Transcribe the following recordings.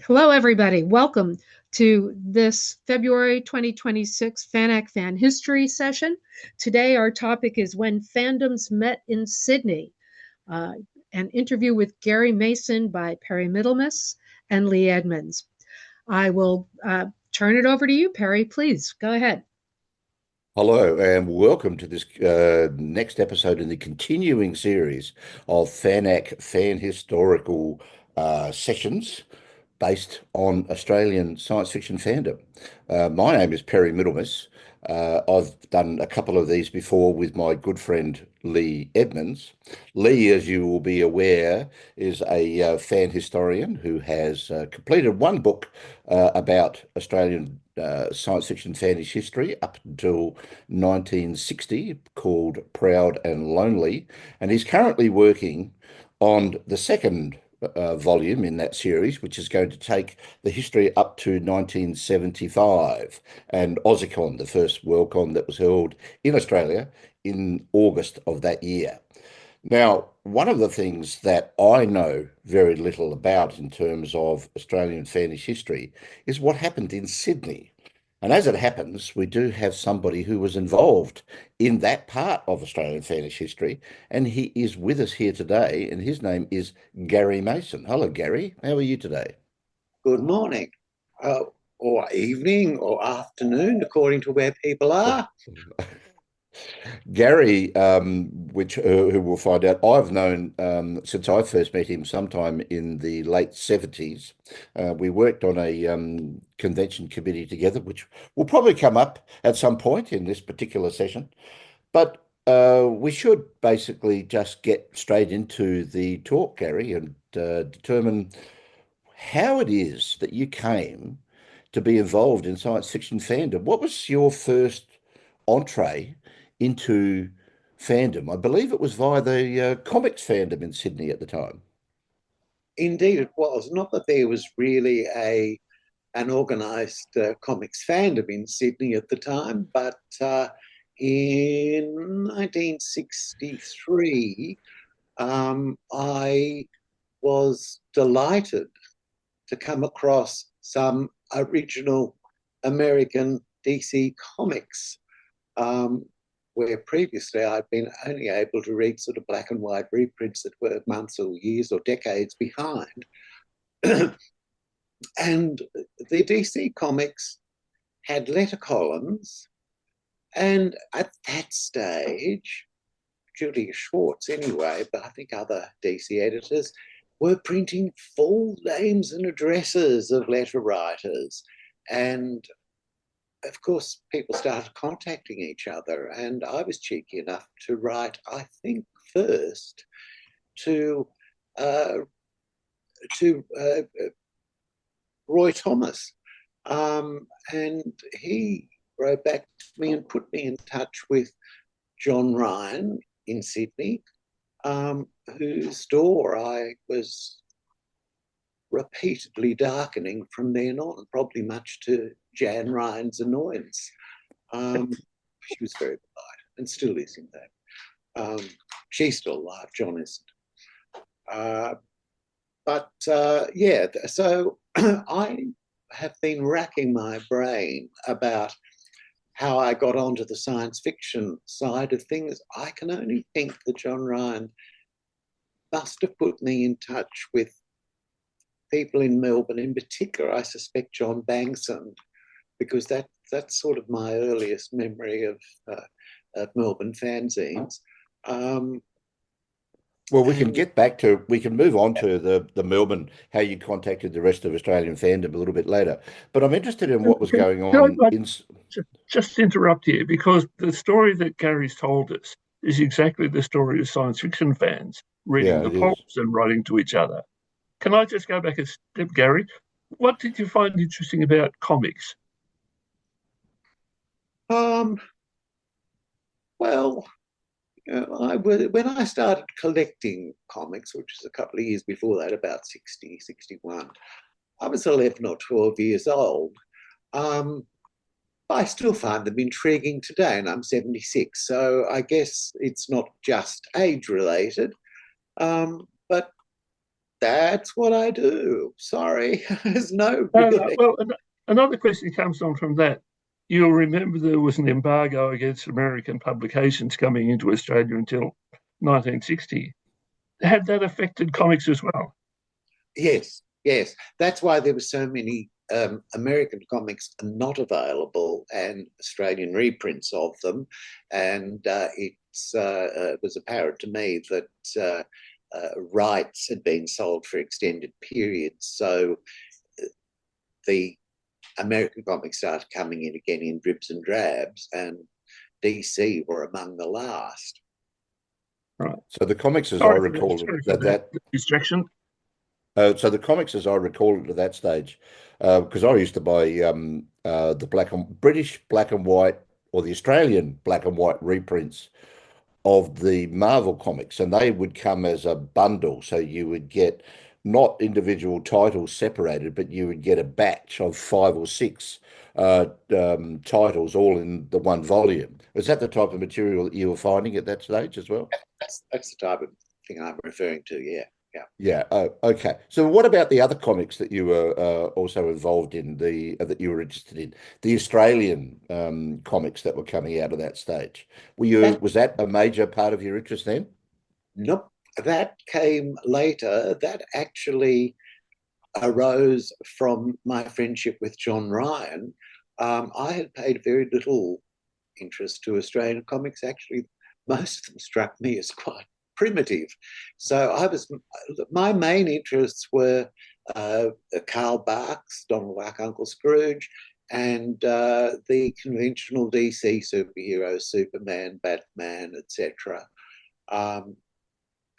Hello, everybody. Welcome to this February 2026 FANAC Fan History session. Today, our topic is When Fandoms Met in Sydney, uh, an interview with Gary Mason by Perry Middlemiss and Leigh Edmonds. I will turn it over to you, Perry. Please go ahead. Hello, and welcome to this next episode in the continuing series of FANAC fan historical sessions based on Australian science fiction fandom. My name is Perry Middlemiss. I've done a couple of these before with my good friend Leigh Edmonds. Leigh, as you will be aware, is a fan historian who has completed one book about Australian science fiction fan history up until 1960 called Proud and Lonely, and he's currently working on the second volume in that series, which is going to take the history up to 1975 and AussieCon, the first Worldcon that was held in Australia in August of that year. Now, one of the things that I know very little about in terms of Australian fanish history is what happened in Sydney. And as it happens, we do have somebody who was involved in that part of Australian fanish history, and he is with us here today, and his name is Gary Mason. Hello, Gary. How are you today? Good morning, or evening, or afternoon, according to where people are. Gary, which who we'll find out, I've known since I first met him sometime in the late 70s. We worked on a convention committee together, which will probably come up at some point in this particular session. But we should basically just get straight into the talk, Gary, and determine how it is that you came to be involved in science fiction fandom. What was your first entree into fandom? I believe it was via the comics fandom in Sydney at the time. Indeed, it was. Not that there was really an organised comics fandom in Sydney at the time, but in 1963, I was delighted to come across some original American DC comics, where previously I'd been only able to read sort of black and white reprints that were months or years or decades behind. And the DC comics had letter columns, and at that stage, Julia Schwartz anyway, but I think other DC editors were printing full names and addresses of letter writers. And of course, people started contacting each other, and I was cheeky enough to write, I think, first to Roy Thomas, and he wrote back to me and put me in touch with John Ryan in Sydney, whose door I was repeatedly darkening from then on, probably much to Jan Ryan's annoyance. She was very polite and still is in that. She's still alive, John isn't. Yeah, so I have been racking my brain about how I got onto the science fiction side of things. I can only think that John Ryan must have put me in touch with people in Melbourne, in particular, I suspect John Bangson, because that's sort of my earliest memory of Melbourne fanzines. Well, we can move on to the Melbourne, how you contacted the rest of Australian fandom a little bit later. But I'm interested in what was going on just interrupt here, because the story that Gary's told us is exactly the story of science fiction fans reading the pulps and writing to each other. Can I just go back a step, Gary? What did you find interesting about comics? Well, when I started collecting comics, which was a couple of years before that, about 60, 61, I was 11 or 12 years old. I still find them intriguing today, and I'm 76, so I guess it's not just age-related. But that's what I do. Sorry, there's no really. Well, another question comes on from that. You'll remember there was an embargo against American publications coming into Australia until 1960. Had that affected comics as well? Yes. That's why there were so many American comics not available and Australian reprints of them. And it was apparent to me that rights had been sold for extended periods. So the American comics started coming in again in dribs and drabs, and DC were among the last. Right. So the comics, as I recall, that distraction. So the comics, as I recall it at that stage, because I used to buy the British black and white or the Australian black and white reprints of the Marvel comics, and they would come as a bundle. So you would get not individual titles separated, but you would get a batch of 5 or 6 titles all in the one volume. Was that the type of material that you were finding at that stage as well? That's the type of thing I'm referring to, yeah. Yeah. Oh, okay. So what about the other comics that you were also involved in, that you were interested in, the Australian comics that were coming out of that stage? Was that a major part of your interest then? Nope. That came later. That actually arose from my friendship with John Ryan. I had paid very little interest to Australian comics. Actually, most of them struck me as quite primitive. So my main interests were Carl Barks, Donald Duck, Uncle Scrooge, and the conventional DC superheroes, Superman, Batman, etc.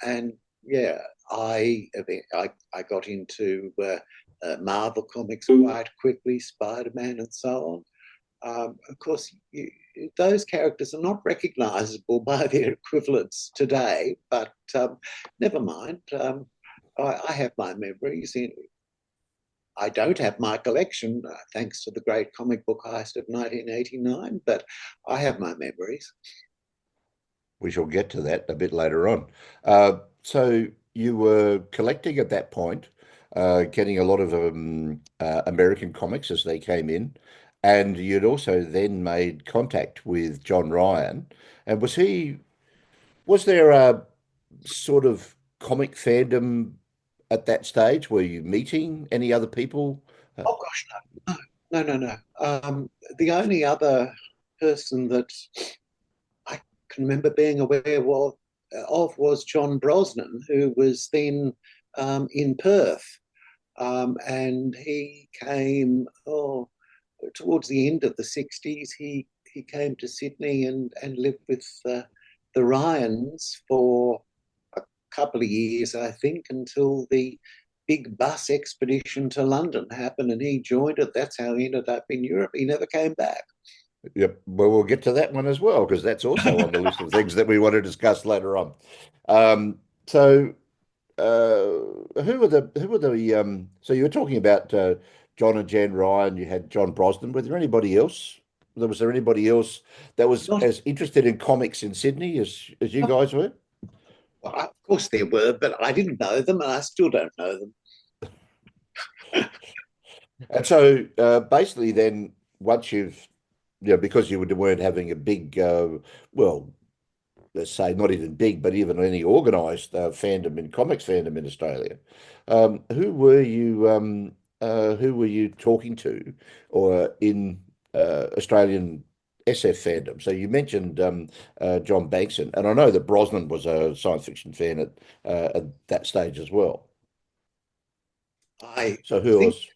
And yeah, I got into Marvel comics quite quickly, Spider-Man and so on. Of course, those characters are not recognisable by their equivalents today, but never mind. I have my memories. I don't have my collection, thanks to the great comic book heist of 1989, but I have my memories. We shall get to that a bit later on. So you were collecting at that point, getting a lot of American comics as they came in, and you'd also then made contact with John Ryan. And was there a sort of comic fandom at that stage? Were you meeting any other people? Oh gosh, no. The only other person that I can remember being aware of was John Brosnan, who was then in Perth. And he came towards the end of the 60s. He came to Sydney and lived with the Ryans for a couple of years, I think, until the big bus expedition to London happened and he joined it. That's how he ended up in Europe. He never came back. Yep. Well, we'll get to that one as well, because that's also on the list of things that we want to discuss later on. So who were the so you were talking about John and Jan Ryan, you had John Brosnan. Was there anybody else that was as interested in comics in Sydney as you guys were? Well, of course there were, but I didn't know them and I still don't know them. And so basically then once because you weren't having a big well, let's say not even big, but even any organised comics fandom in Australia. Who were you talking to, or in Australian SF fandom? So you mentioned John Bankson, and I know that Brosnan was a science fiction fan at that stage as well. So who else?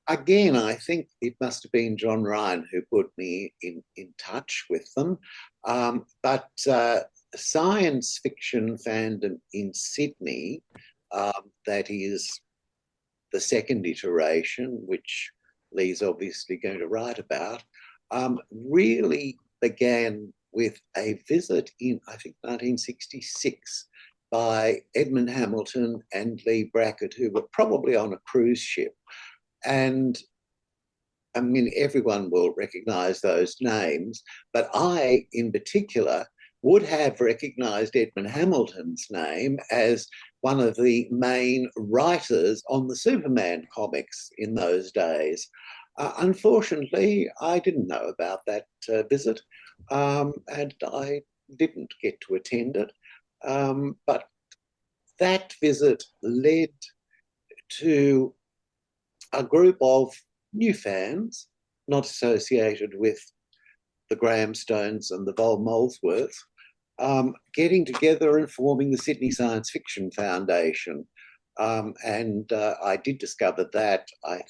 Again, I think it must have been John Ryan who put me in touch with them. But science fiction fandom in Sydney, that is the second iteration, which Leigh's obviously going to write about, really began with a visit in, I think, 1966 by Edmund Hamilton and Leigh Brackett, who were probably on a cruise ship. And I mean, everyone will recognize those names, but I, in particular, would have recognised Edmund Hamilton's name as one of the main writers on the Superman comics in those days. Unfortunately, I didn't know about that visit, and I didn't get to attend it. But that visit led to a group of new fans, not associated with the Grahamstones and the Vol Molesworths, getting together and forming the Sydney Science Fiction Foundation. And I did discover that, I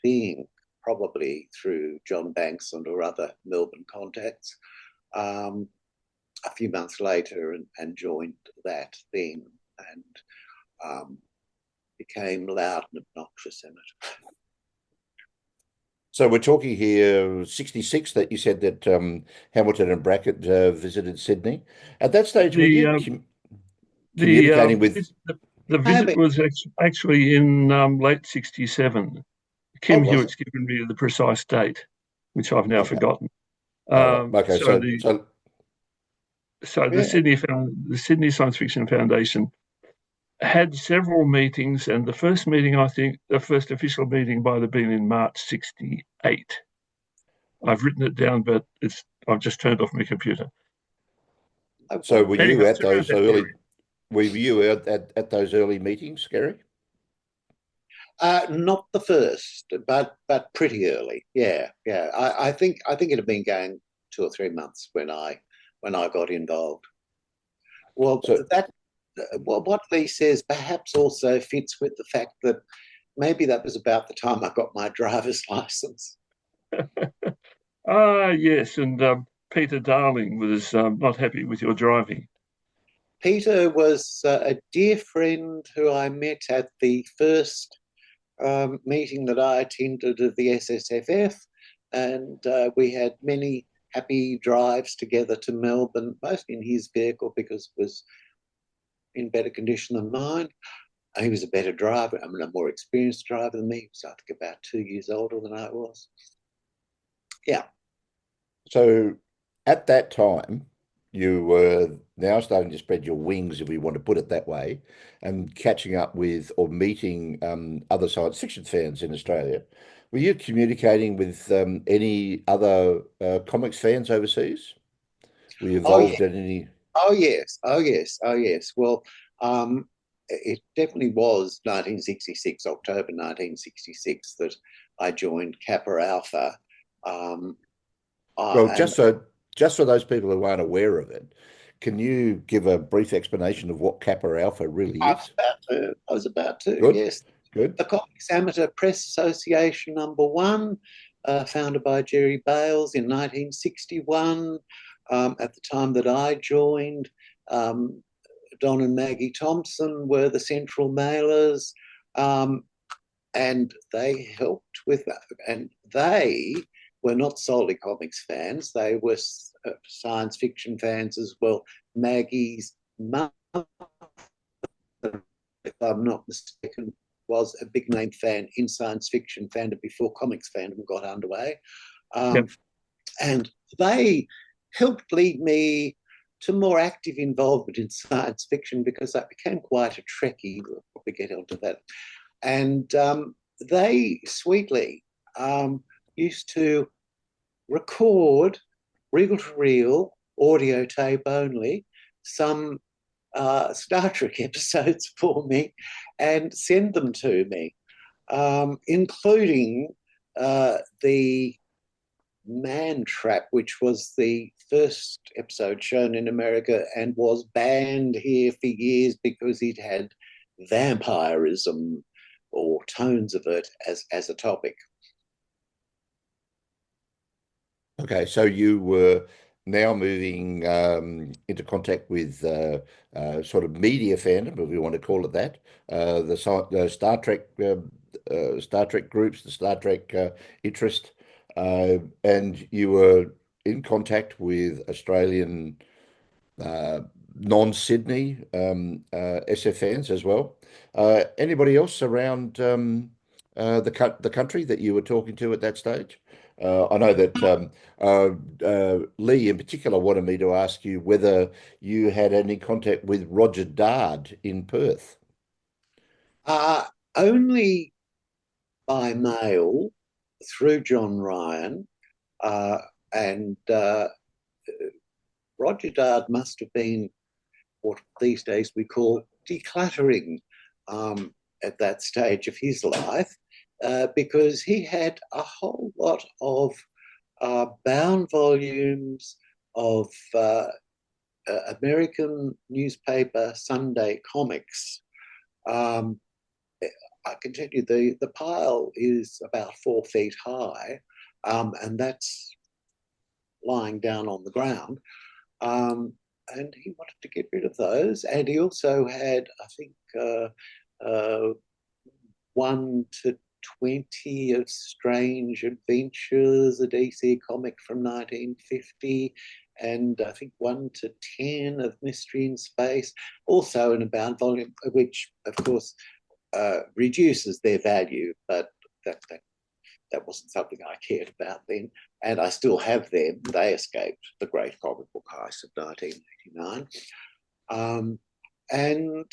think, probably through John Banks and or other Melbourne contacts, a few months later, and joined that then, and became loud and obnoxious in it. So we're talking here 66 that you said that Hamilton and Brackett visited Sydney. At that stage, were you communicating with... The visit was actually in late 67. Kim Hewitt's given me the precise date, which I've now forgotten. Okay, so the Sydney Science Fiction Foundation had several meetings, and the first meeting, I think, the first official meeting might have been in March 68. I've written it down, but I've just turned off my computer. So were you at those early? Were you at those early meetings, Gary? Not the first, but pretty early. Yeah. I think it had been going 2 or 3 months when I got involved. Well, what Leigh says perhaps also fits with the fact that maybe that was about the time I got my driver's license. Yes, and Peter Darling was not happy with your driving. Peter was a dear friend who I met at the first meeting that I attended of the SSFF, and we had many happy drives together to Melbourne, mostly in his vehicle because it was in better condition than mine. He was a better driver, a more experienced driver than me. He was, I think, about 2 years older than I was. Yeah. So at that time, you were now starting to spread your wings, if we want to put it that way, and catching up with or meeting other science fiction fans in Australia. Were you communicating with any other comics fans overseas? Were you involved in any? Oh yes. Well, it definitely was 1966, October 1966, that I joined CAPA-alpha. Well, just for those people who aren't aware of it, can you give a brief explanation of what CAPA-alpha really is? I was about to. Good. Yes. Good. The Comics Amateur Press Association #1, founded by Jerry Bales in 1961. At the time that I joined, Don and Maggie Thompson were the central mailers, and they helped with that. And they were not solely comics fans, they were science fiction fans as well. Maggie's mum, if I'm not mistaken, was a big name fan in science fiction fandom before comics fandom got underway. And they helped lead me to more active involvement in science fiction because I became quite a Trekkie. We'll probably get onto that. And they sweetly used to record reel-to-reel, audio tape only, some Star Trek episodes for me and send them to me, including the Man Trap, which was the first episode shown in America and was banned here for years because it had vampirism or tones of it as a topic. Okay, so you were now moving into contact with sort of media fandom, if we want to call it that, the Star Trek groups, the Star Trek interest, and you were in contact with Australian non-Sydney SF fans as well. Anybody else around the country that you were talking to at that stage? I know that Leigh in particular wanted me to ask you whether you had any contact with Roger Dard in Perth. Only by mail through John Ryan, and Roger Dard must have been what these days we call decluttering at that stage of his life, because he had a whole lot of bound volumes of American newspaper Sunday comics. I can tell you the pile is about 4 feet high, and that's lying down on the ground. And he wanted to get rid of those. And he also had, I think, 1 to 20 of Strange Adventures, a DC comic from 1950, and I think 1 to 10 of Mystery in Space, also in a bound volume, which, of course, reduces their value, but that wasn't something I cared about then, and I still have them. They escaped the great comic book heist of 1989. And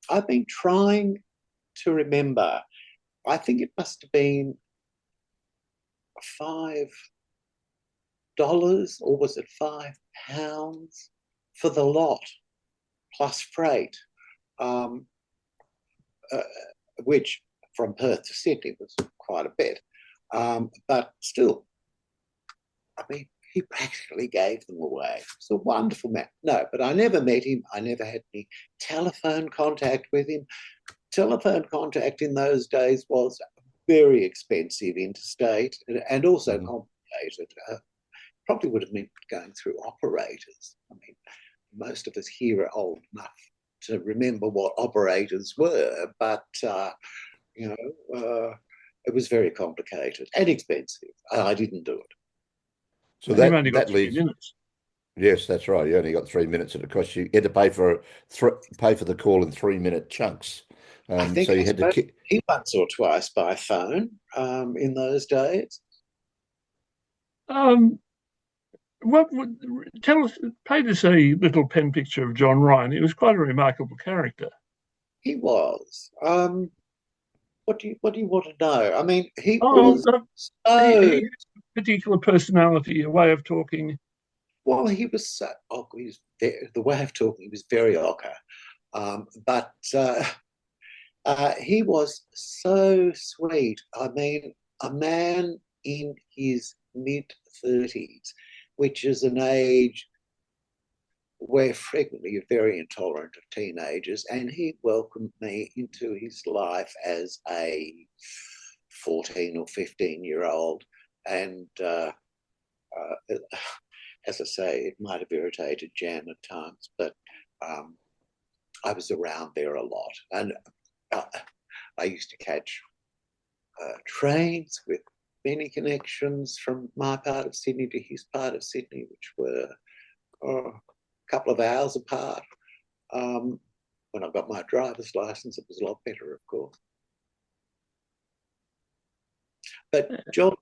I've been trying to remember, I think it must have been $5, or was it £5 for the lot, plus freight, which from Perth to Sydney was quite a bit. But still, I mean, he practically gave them away. It's a wonderful man. No, but I never met him. I never had any telephone contact with him. Telephone contact in those days was very expensive interstate, and also complicated. Probably would have meant going through operators. I mean, most of us here are old enough to remember what operators were, but it was very complicated and expensive. I didn't do it. So that leaves 3 minutes. Yes, that's right. You only got 3 minutes, and it cost you had to pay for the call in 3-minute chunks. I think so you had to once or twice by phone in those days. Tell us, paint us a little pen picture of John Ryan. He was quite a remarkable character. He was. What do you want to know? I mean, he was so... He had a particular personality, a way of talking. Well, he was so... the way of talking was very ochre. But he was so sweet. I mean, a man in his mid-30s, which is an age where frequently you're very intolerant of teenagers, and he welcomed me into his life as a 14 or 15-year-old. And as I say, it might have irritated Jan at times, but I was around there a lot. And I used to catch trains with many connections from my part of Sydney to his part of Sydney, which were a couple of hours apart. When I got my driver's license, it was a lot better, of course. But John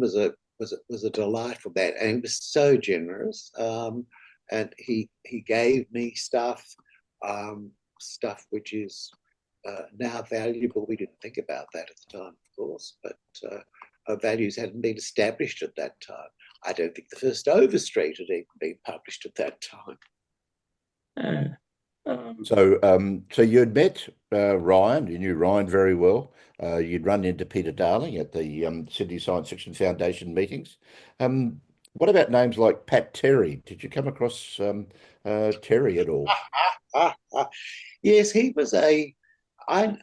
was a delightful man, and he was so generous. And he gave me stuff which is now valuable. We didn't think about that at the time, of course, but our values hadn't been established at that time. I don't think the first Overstreet had even been published at that time. So you'd met Ryan. You knew Ryan very well. You'd run into Peter Darling at the Sydney Science Fiction Foundation meetings. What about names like Pat Terry? Did you come across Terry at all? Yes, he was I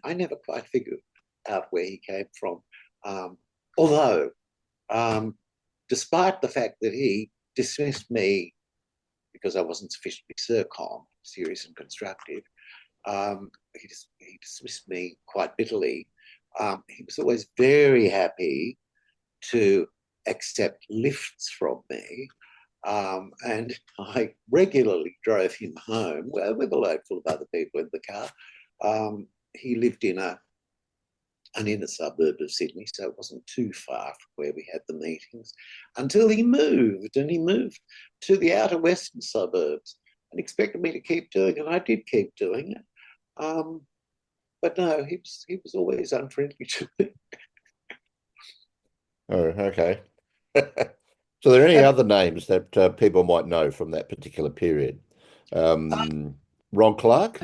never quite figured out where he came from. Although, despite the fact that he dismissed me because I wasn't sufficiently serious and constructive, he dismissed me quite bitterly. He was always very happy to accept lifts from me, and I regularly drove him home with a load full of other people in the car. He lived in a and in a suburb of Sydney, so it wasn't too far from where we had the meetings, until he moved, and he moved to the outer western suburbs and expected me to keep doing it, and I did keep doing it. But no, he was always unfriendly to me. Oh, okay. So are there any other names that people might know from that particular period? Ron Clark?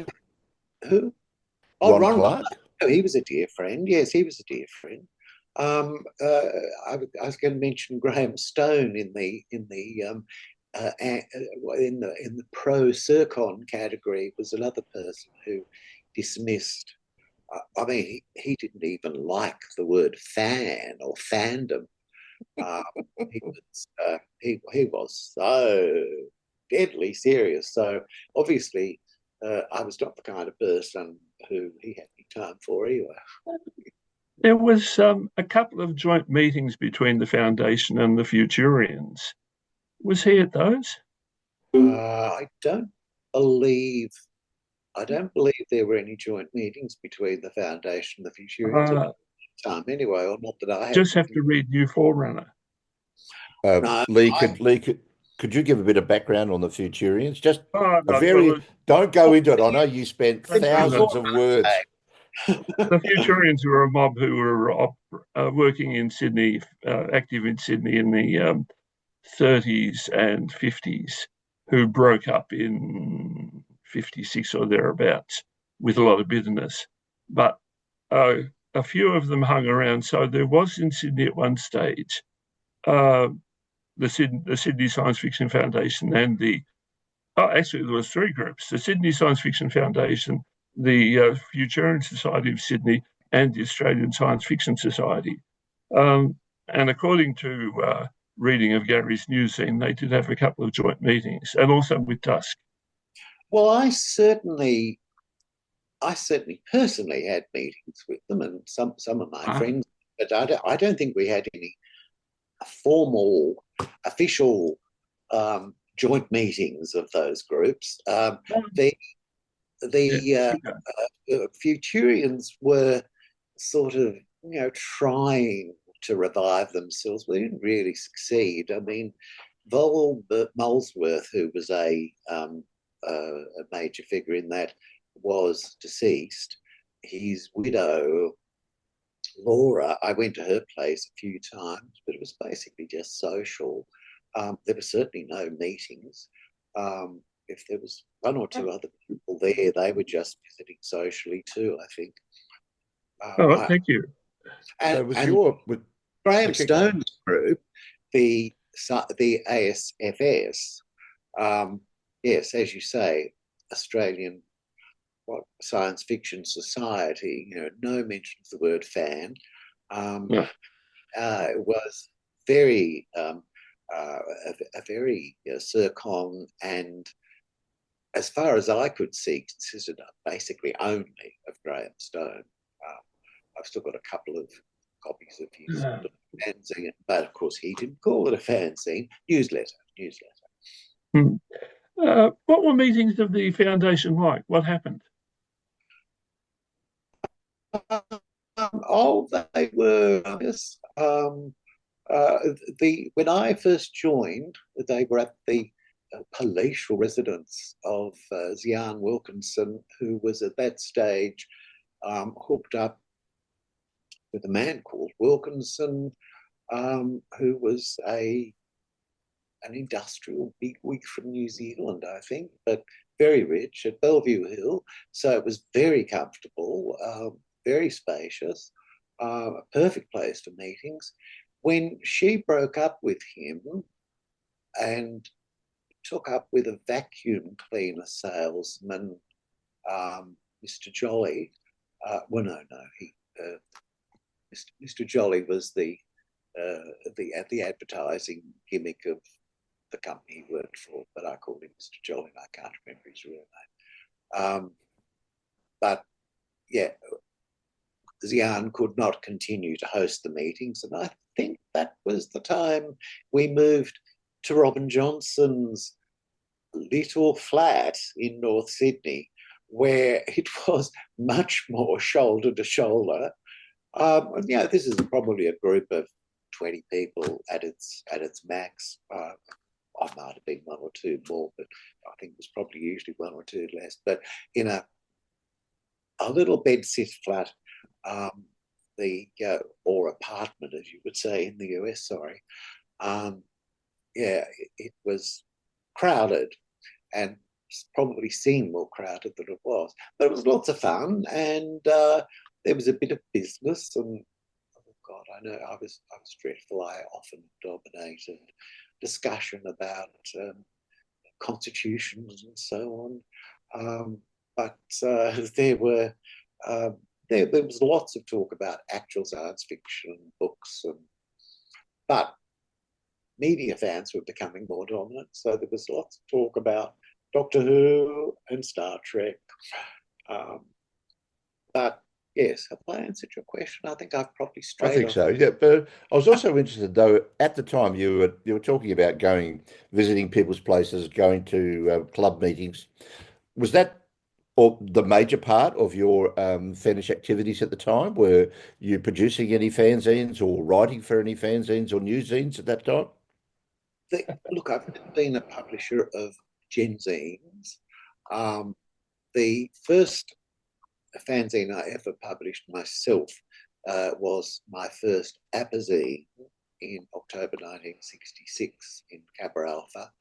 Who? Oh, Ron Clark. Oh, he was a dear friend. Yes, he was a dear friend. I was going to mention Graham Stone in the pro Circon category, was another person who dismissed. I mean, he didn't even like the word fan or fandom. He was so deadly serious. So obviously, I was not the kind of person who he had any time for either. There was a couple of joint meetings between the Foundation and the Futurians. Was he at those? I don't believe there were any joint meetings between the Foundation and the Futurians at the time, anyway, or not that I just have to read New Forerunner. No, Leigh, could you give a bit of background on the Futurians? Just don't go into it. I know you spent thousands of words. The Futurians were a mob who were working in Sydney, active in Sydney in the 30s and 50s, who broke up in 56 or thereabouts with a lot of bitterness. But a few of them hung around. So there was in Sydney at one stage the Sydney Science Fiction Foundation and actually there was three groups: the Sydney Science Fiction Foundation, the Futurian Society of Sydney, and the Australian Science Fiction Society. And according to reading of Gary's Newszine, they did have a couple of joint meetings, and also with Tusk. Well, I certainly personally had meetings with them, and some of my friends, but I don't think we had any formal, official joint meetings of those groups. The Futurians were sort of, trying to revive themselves. We didn't really succeed. I mean, Vol Molesworth, who was a major figure in that, was deceased. His widow, Laura, I went to her place a few times, but it was basically just social. There were certainly no meetings. If there was one or two other people there, they were just visiting socially too, I think. Thank you. And Graham Stone's group, the ASFS, yes, as you say, Australian Science Fiction Society, no mention of the word fan. It was very, a very Circon, and as far as I could see, consisted basically only of Graham Stone. I've still got a couple of copies of his fanzine, but of course he didn't call it a fanzine. Newsletter. What were meetings of the Foundation like? What happened? They were, I guess, when I first joined, they were at the palatial residence of Zian Wilkinson, who was at that stage hooked up with a man called Wilkinson, who was an industrial bigwig from New Zealand, I think, but very rich, at Bellevue Hill. So it was very comfortable, very spacious, a perfect place for meetings. When she broke up with him and took up with a vacuum cleaner salesman, Mr. Jolly, Mr. Jolly was the advertising gimmick of the company he worked for, but I called him Mr. Jolly. I can't remember his real name. But yeah, Zian could not continue to host the meetings, and I think that was the time we moved to Robin Johnson's little flat in North Sydney, where it was much more shoulder to shoulder. This is probably a group of 20 people at its max. I might have been one or two more, but I think it was probably usually one or two less. But in a little bed-sit flat, or apartment, as you would say in the US, sorry. It was crowded, and probably seemed more crowded than it was. But it was lots of fun, and there was a bit of business, and oh God, I know I was dreadful. I often dominated discussion about constitutions and so on. But there was lots of talk about actual science fiction books, but media fans were becoming more dominant. So there was lots of talk about Doctor Who and Star Trek. But yes, have I answered your question? I think I've probably strayed. I think so. Yeah, but I was also interested, though, at the time you were talking about visiting people's places, going to club meetings. Was that or the major part of your fanish activities at the time? Were you producing any fanzines or writing for any fanzines or newszines at that time? Look, I've never been a publisher of genzines. The first fanzine I ever published myself was my first APA-zine in October 1966 in CAPA-alpha.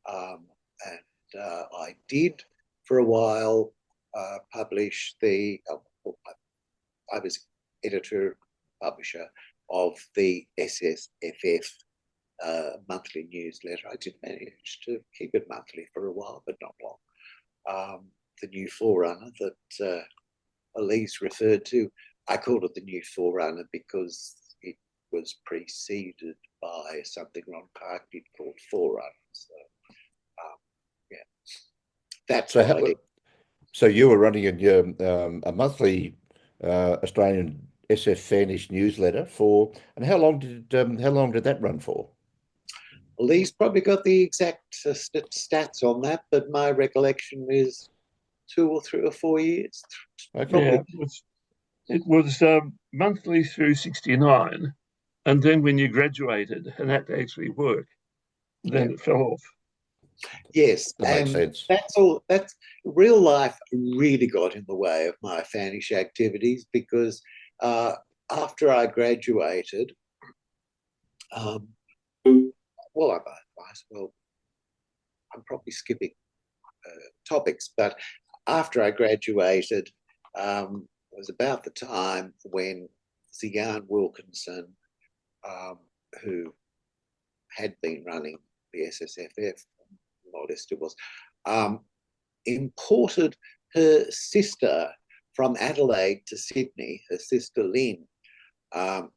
I did, for a while, publish I was editor, publisher of the SSFF monthly newsletter. I did manage to keep it monthly for a while, but not long. The new forerunner that Leigh's referred to, I called it the new forerunner because it was preceded by something Ron Park did called Forerunner. So, that's what I did. So you were running a monthly Australian SF Fanish newsletter and how long did that run for? Leigh's probably got the exact stats on that, but my recollection is 2 or 3 or 4 years. Okay. Yeah, it was monthly through 69, and then when you graduated and had to actually work, then it fell off. Yes, that makes sense. That's real life really got in the way of my fanish activities because after I graduated, I'm probably skipping topics, but after I graduated, it was about the time when Jan Wilkinson, who had been running the SSFF, more or less it was, imported her sister from Adelaide to Sydney, her sister Leigh,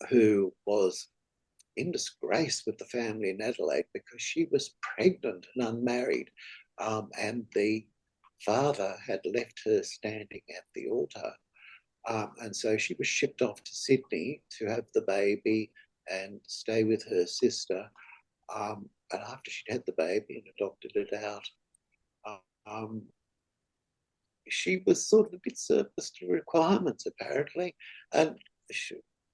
who was in disgrace with the family in Adelaide because she was pregnant and unmarried, and the father had left her standing at the altar. And so she was shipped off to Sydney to have the baby and stay with her sister. And after she'd had the baby and adopted it out, she was sort of a bit surplus to requirements, apparently. And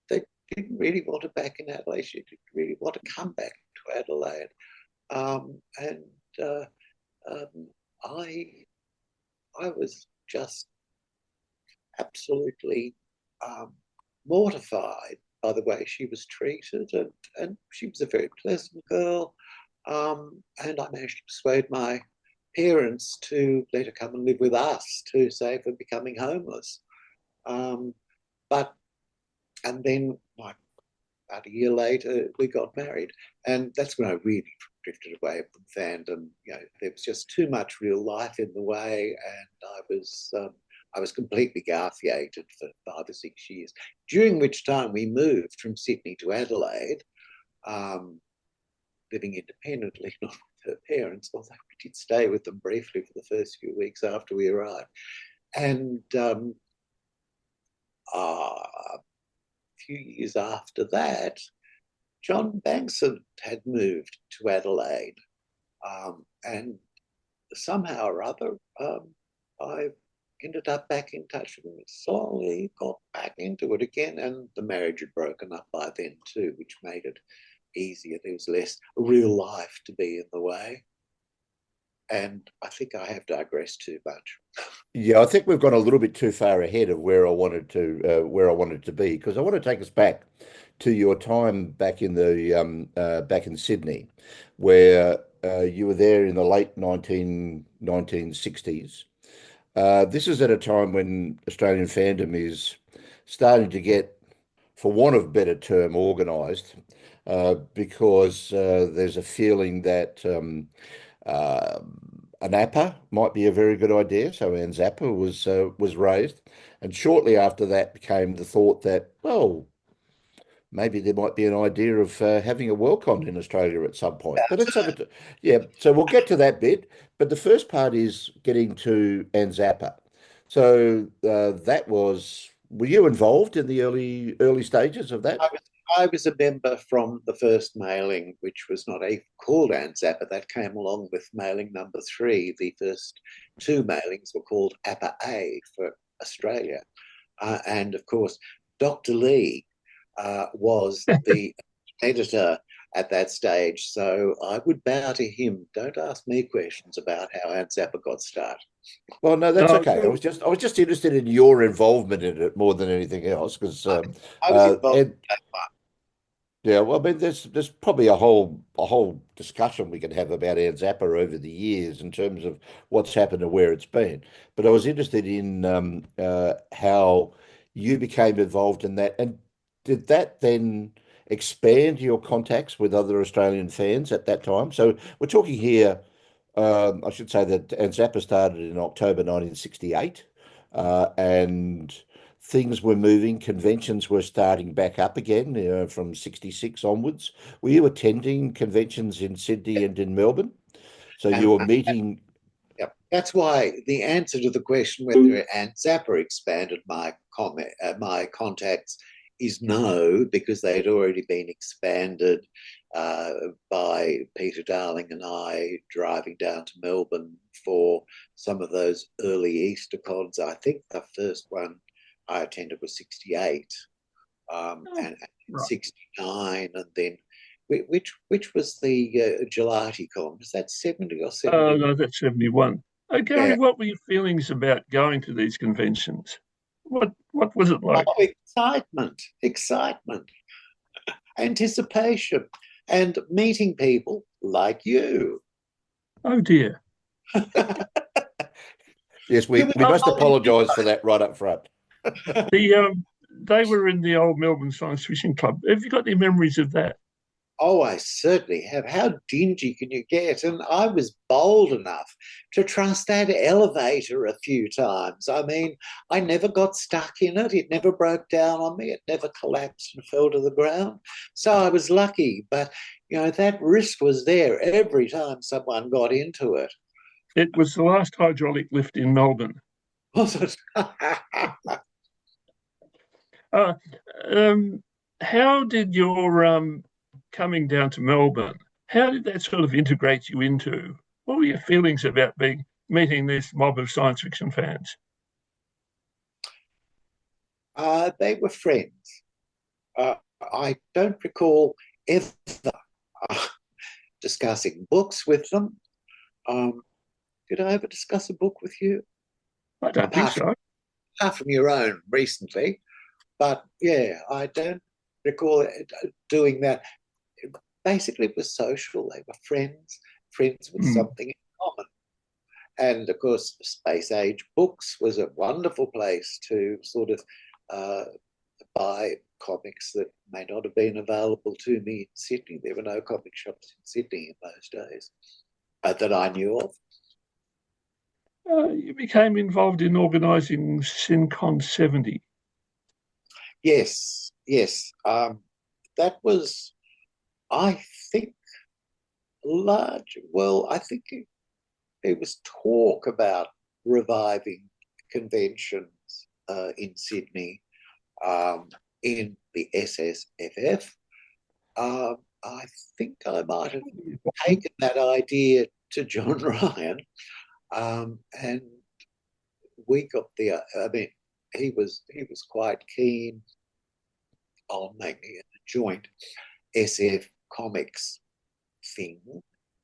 they didn't really want her back in Adelaide. She didn't really want to come back to Adelaide. I was just absolutely mortified by the way she was treated, and she was a very pleasant girl, and I managed to persuade my parents to let her come and live with us to save her becoming homeless. And then, like about a year later, we got married, and that's when I really drifted away from fandom. There was just too much real life in the way, and I was completely garfiated for 5 or 6 years, during which time we moved from Sydney to Adelaide, living independently, not with her parents, although we did stay with them briefly for the first few weeks after we arrived. And a few years after that, John Bankson had moved to Adelaide, and somehow or other, I ended up back in touch with him. Slowly got back into it again, and the marriage had broken up by then too, which made it easier. There was less real life to be in the way. And I think I have digressed too much. Yeah, I think we've gone a little bit too far ahead of where I wanted to be, because I want to take us back to your time back in back in Sydney, where you were there in the late 1960s. This is at a time when Australian fandom is starting to get, for want of a better term, organised, because there's a feeling that an APA might be a very good idea. So ANZAPA was raised, and shortly after that became the thought that, well, maybe there might be an idea of having a Worldcon in Australia at some point. But let's have it. Yeah, so we'll get to that bit. But the first part is getting to ANZAPA. So that was. Were you involved in the early stages of that? I was a member from the first mailing, which was not called ANZAPA. That came along with mailing number 3. The first 2 mailings were called APA-A for Australia. And of course, Dr. Leigh was the editor at that stage. So I would bow to him. Don't ask me questions about how ANZAPA got started. Well, no, that's okay. I was just interested in your involvement in it more than anything else, because I was involved. yeah, well, I mean, there's probably a whole discussion we can have about ANZAPA over the years in terms of what's happened and where it's been. But I was interested in how you became involved in that, and did that then expand your contacts with other Australian fans at that time? So we're talking here. I should say that ANZAPA started in October 1968, and things were moving. Conventions were starting back up again from 66 onwards. Were you attending conventions in Sydney and in Melbourne? So you were meeting. Yep. That's why the answer to the question whether ANZAPA expanded my contacts is no, because they had already been expanded by Peter Darling and I driving down to Melbourne for some of those early Easter cons. I think the first one I attended was 68 and 69, and then which was the Gelati con? Was that 70 or 70? No, that's 71. Gary, yeah. What were your feelings about going to these conventions? What was it like? Oh, excitement, anticipation, and meeting people like you. Oh dear. Yes, we must apologise for that right up front. They were in the old Melbourne Science Fiction Club. Have you got any memories of that? Oh, I certainly have. How dingy can you get? And I was bold enough to trust that elevator a few times. I mean, I never got stuck in it. It never broke down on me. It never collapsed and fell to the ground. So I was lucky. But, you know, that risk was there every time someone got into it. It was the last hydraulic lift in Melbourne. Was it? How did your coming down to Melbourne, how did that sort of integrate you into? What were your feelings about meeting this mob of science fiction fans? They were friends. I don't recall ever discussing books with them. Did I ever discuss a book with you? I don't think so. Apart from your own recently. But yeah, I don't recall doing that. Basically, it was social. They were friends with something in common. And of course, Space Age Books was a wonderful place to sort of buy comics that may not have been available to me in Sydney. There were no comic shops in Sydney in those days that I knew of. You became involved in organising SynCon 70. Yes. That was, I think, large. Well, I think there was talk about reviving conventions in Sydney, in the SSFF. I think I might have taken that idea to John Ryan, and we got the, I mean, he was quite keen on making a joint SF comics thing,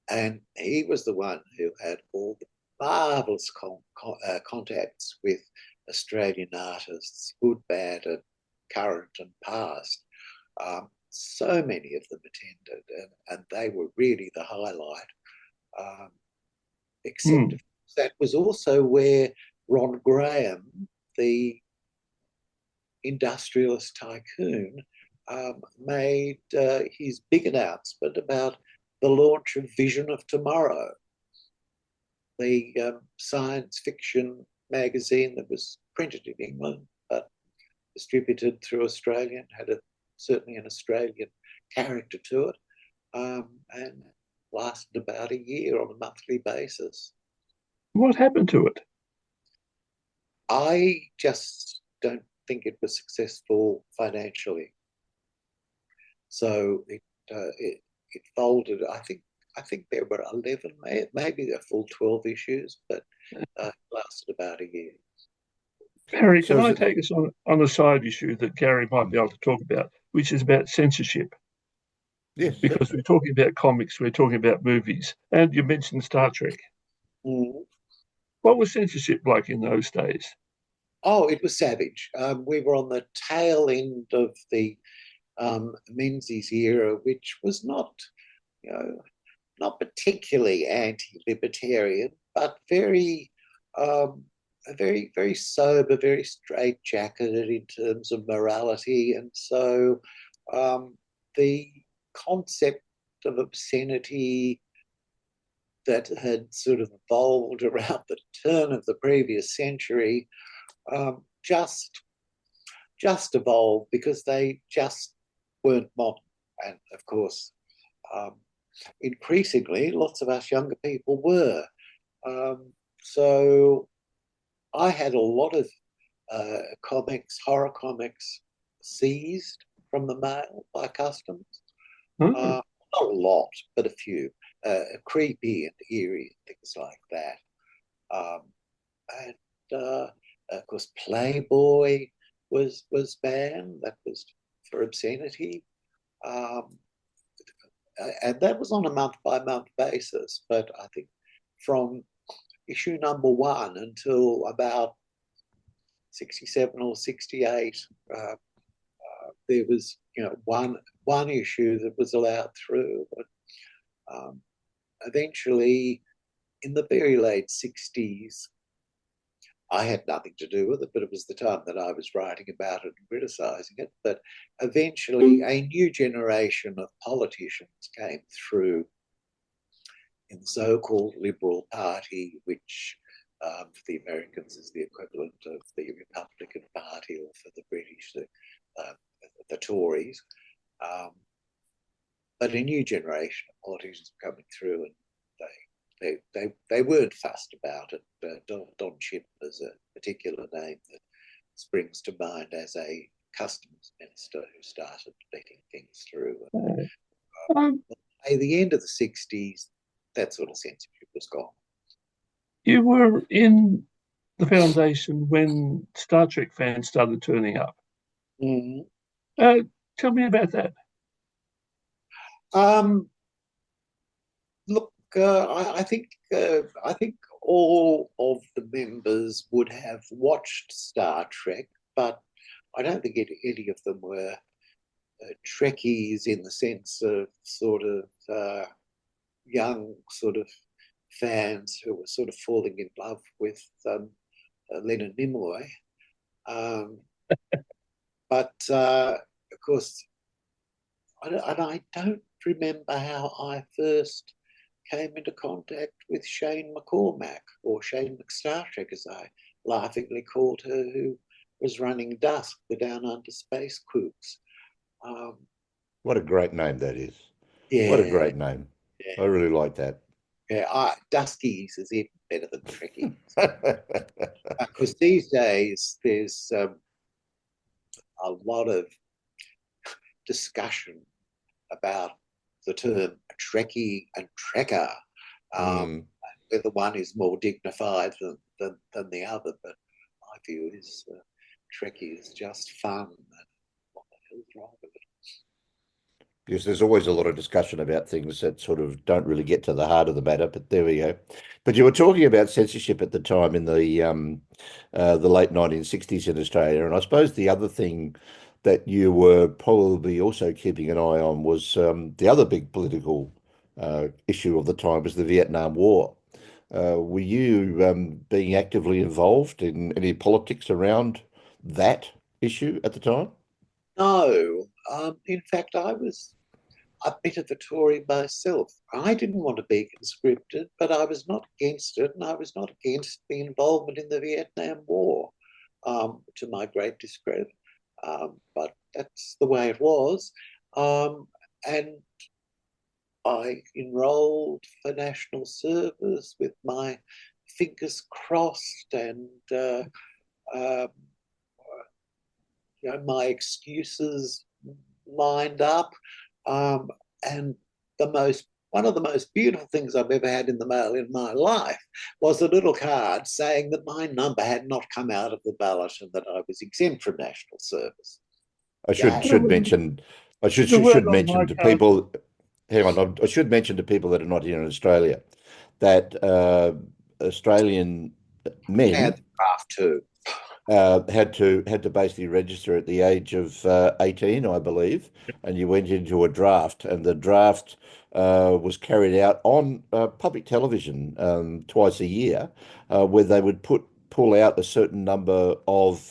and he was the one who had all the marvelous contacts with Australian artists, good, bad, and current and past. So many of them attended, and they were really the highlight. Except that was also where Ron Graham, the industrialist tycoon, made his big announcement about the launch of Vision of Tomorrow, the science fiction magazine that was printed in England but distributed through Australia and had certainly an Australian character to it, and lasted about a year on a monthly basis. What happened to it? I just don't think it was successful financially. So it folded. I think there were 11, maybe a full 12 issues, but it lasted about a year. Barry, can I take us on a side issue that Gary might be able to talk about, which is about censorship? Yes. Because certainly. we're talking about comics, we're talking about movies, and you mentioned Star Trek. What was censorship like in those days? Oh, it was savage. We were on the tail end of the Menzies era, which was not particularly anti-libertarian, but very, very sober, very straight-jacketed in terms of morality. And so the concept of obscenity that had sort of evolved around the turn of the previous century just evolved because they just weren't modern. And of course, increasingly, lots of us younger people were. So I had a lot of comics, horror comics, seized from the mail by customs. Not a lot, but a few. Creepy and eerie and things like that. And of course, Playboy was banned. That was for obscenity. And that was on a month-by-month basis. But I think from issue number 1 until about 67 or 68, there was one issue that was allowed through. But eventually, in the very late 60s, I had nothing to do with it, but it was the time that I was writing about it and criticizing it. But eventually, a new generation of politicians came through in the so-called Liberal Party, which for the Americans is the equivalent of the Republican Party, or for the British, the Tories. But a new generation of politicians coming through, and they weren't fussed about it. Don Chip is a particular name that springs to mind as a customs minister who started letting things through. At the end of the 60s, that sort of censorship was gone. You were in the foundation when Star Trek fans started turning up. Tell me about that. Look, I think all of the members would have watched Star Trek, but I don't think any of them were Trekkies in the sense of sort of young sort of fans who were sort of falling in love with Leonard Nimoy. But of course, I don't remember how I first came into contact with Shane McCormack, or Shane McStartrek, as I laughingly called her, who was running Dusk, the Down Under Space Kooks. What a great name that is. Yeah. What a great name. Yeah. I really like that. Yeah, Duskies is even better than Trekkies. Because these days there's a lot of discussion about the term Trekkie and Trekker, whether one is more dignified than the other. But my view is Trekkie is just fun. What the hell's wrong with it? Because there's always a lot of discussion about things that sort of don't really get to the heart of the matter, but there we go. But you were talking about censorship at the time in the late 1960s in Australia, and I suppose the other thing that you were probably also keeping an eye on was the other big political issue of the time was the Vietnam War. Were you being actively involved in any politics around that issue at the time? No, in fact, I was a bit of a Tory myself. I didn't want to be conscripted, but I was not against it, and I was not against the involvement in the Vietnam War, to my great discredit. But that's the way it was. And I enrolled for national service with my fingers crossed and my excuses lined up. And one of the most beautiful things I've ever had in the mail in my life was a little card saying that my number had not come out of the ballot and that I was exempt from national service. I should mention to people. Hang on, I should mention to people that are not here in Australia that Australian men had the draft too. Had to basically register at the age of 18, I believe, and you went into a draft, and the draft was carried out on public television twice a year, where they would pull out a certain number of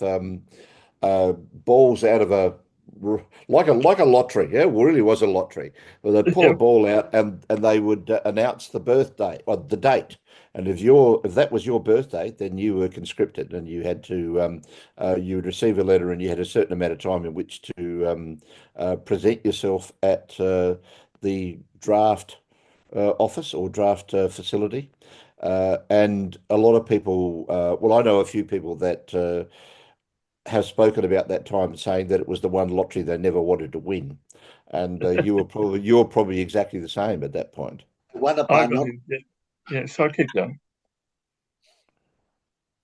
balls out of a like a lottery. Yeah, it really was a lottery. But they'd pull a ball out and they would announce the birthday or the date. And if that was your birthday, then you were conscripted, and you had to you would receive a letter, and you had a certain amount of time in which to present yourself at the draft office or draft facility. And a lot of people, well, I know a few people that have spoken about that time, saying that it was the one lottery they never wanted to win. And you were probably exactly the same at that point. So I keep going.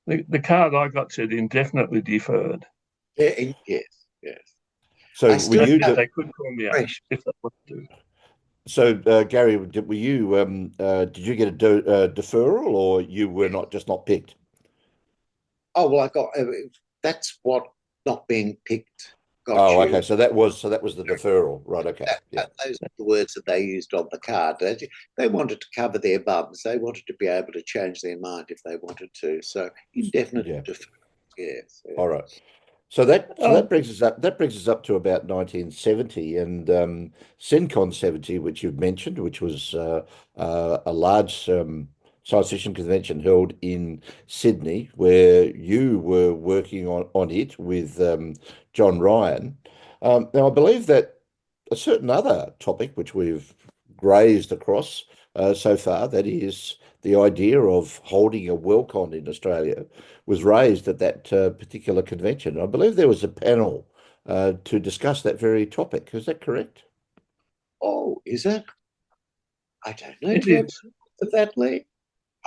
The card I got said indefinitely deferred. Yes. So they could call me out if they wanted to. So Gary, did you get a deferral, or you were not picked? Oh well, that's what not being picked got you. Oh, okay. So that was the deferral, right? Okay. Those are the words that they used on the card. They wanted to cover their bums. They wanted to be able to change their mind if they wanted to. So indefinite deferral. Yes. All right. So that brings us up. That brings us up to about 1970 and CinCon 70, which you've mentioned, which was a large science fiction convention held in Sydney, where you were working on it with John Ryan. Now, I believe that a certain other topic which we've grazed across so far, that is the idea of holding a Worldcon in Australia, was raised at that particular convention. I believe there was a panel to discuss that very topic. Is that correct? Oh, is it? I don't know. Do you have that, Leigh?